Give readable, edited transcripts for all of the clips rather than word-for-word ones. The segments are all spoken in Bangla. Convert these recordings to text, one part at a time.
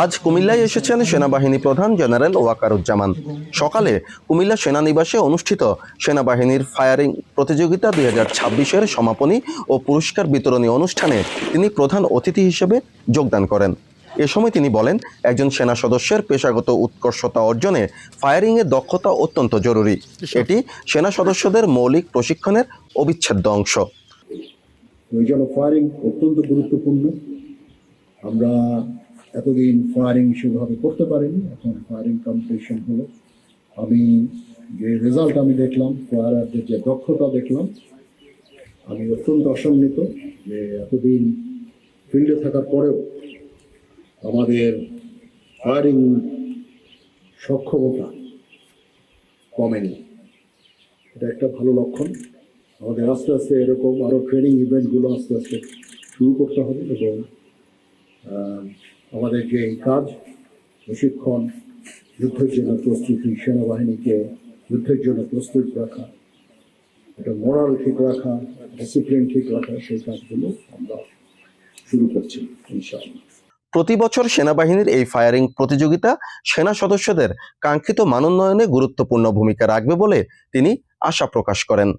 আজ কুমিল্লায় এসেছেন সেনাবাহিনী প্রধান জেনারেল ওয়াকারুজ্জামান। সকালে কুমিল্লা সেনানিবাসে অনুষ্ঠিত সেনাবাহিনীর ফায়ারিং প্রতিযোগিতা 2026-এর সমাপনী ও পুরস্কার বিতরণী অনুষ্ঠানে তিনি প্রধান অতিথি হিসেবে যোগদান করেন। এ সময় তিনি বলেন, একজন সেনা সদস্যের পেশাগত উৎকর্ষতা অর্জনে ফায়ারিংয়ের দক্ষতা অত্যন্ত জরুরি। এটি সেনা সদস্যদের মৌলিক প্রশিক্ষণের অবিচ্ছেদ্য অংশ। ওই জন্য ফায়ারিং অত্যন্ত গুরুত্বপূর্ণ। আমরা এতদিন ফায়ারিং সেভাবে করতে পারিনি, এখন ফায়ারিং কম্পিটিশন হলো। আমি যে রেজাল্ট আমি দেখলাম, ফায়ারারদের যে দক্ষতা দেখলাম, আমি অত্যন্ত আশান্বিত যে এতদিন ফিল্ডে থাকার পরেও আমাদের ফায়ারিং সক্ষমতা কমেনি। এটা একটা ভালো লক্ষণ। আমাদের আস্তে আস্তে এরকম আরও ট্রেনিং ইভেন্টগুলো আস্তে আস্তে শুরু করতে হবে এবং আমাদের যে কাজ, প্রশিক্ষণ, যুদ্ধের জন্য প্রস্তুতি, সেনাবাহিনীকে যুদ্ধের জন্য প্রস্তুত রাখা, এটা মোরাল ঠিক রাখা, ডিসিপ্লিন ঠিক রাখা, সেই কাজগুলো আমরা শুরু করছি ইনশাআল্লাহ। প্রতি বছর সেনাবাহিনীর এই ফায়ারিং প্রতিযোগিতা সেনা সদস্যদের কাঙ্ক্ষিত মানোন্নয়নে গুরুত্বপূর্ণ ভূমিকা রাখবে বলে তিনি আশা প্রকাশ করেন।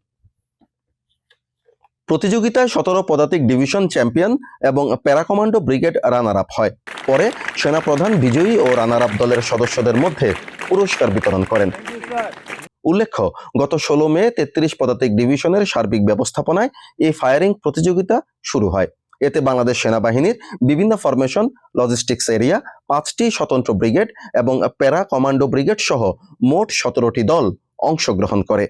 প্রতিযোগিতায় 17 পদাতিক ডিভিশন চ্যাম্পিয়ন এবং para commando brigade runner up হয়। পরে সেনাপ্রধান বিজয়ী ও রানার আপ দলের সদস্যদের মধ্যে পুরস্কার বিতরণ করেন। উল্লেখ্য, গত 16 মে 33 পদাতিক ডিভিশনের সার্বিক ব্যবস্থাপনায় এই ফায়ারিং প্রতিযোগিতা শুরু হয়। এতে বাংলাদেশ সেনাবাহিনীর বিভিন্ন ফরমেশন, লজিস্টিক্স এরিয়া, 5টি স্বতন্ত্র ব্রিগেড এবং প্যারা কমান্ডো ব্রিগেড সহ মোট 17টি দল অংশগ্রহণ করে।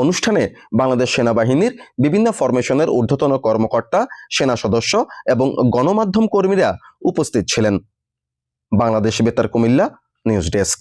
অনুষ্ঠানে বাংলাদেশ সেনাবাহিনীর বিভিন্ন ফরমেশনের ঊর্ধ্বতন কর্মকর্তা, সেনা সদস্য এবং গণমাধ্যম কর্মীরা উপস্থিত ছিলেন। বাংলাদেশ বেতার কুমিল্লা নিউজ ডেস্ক।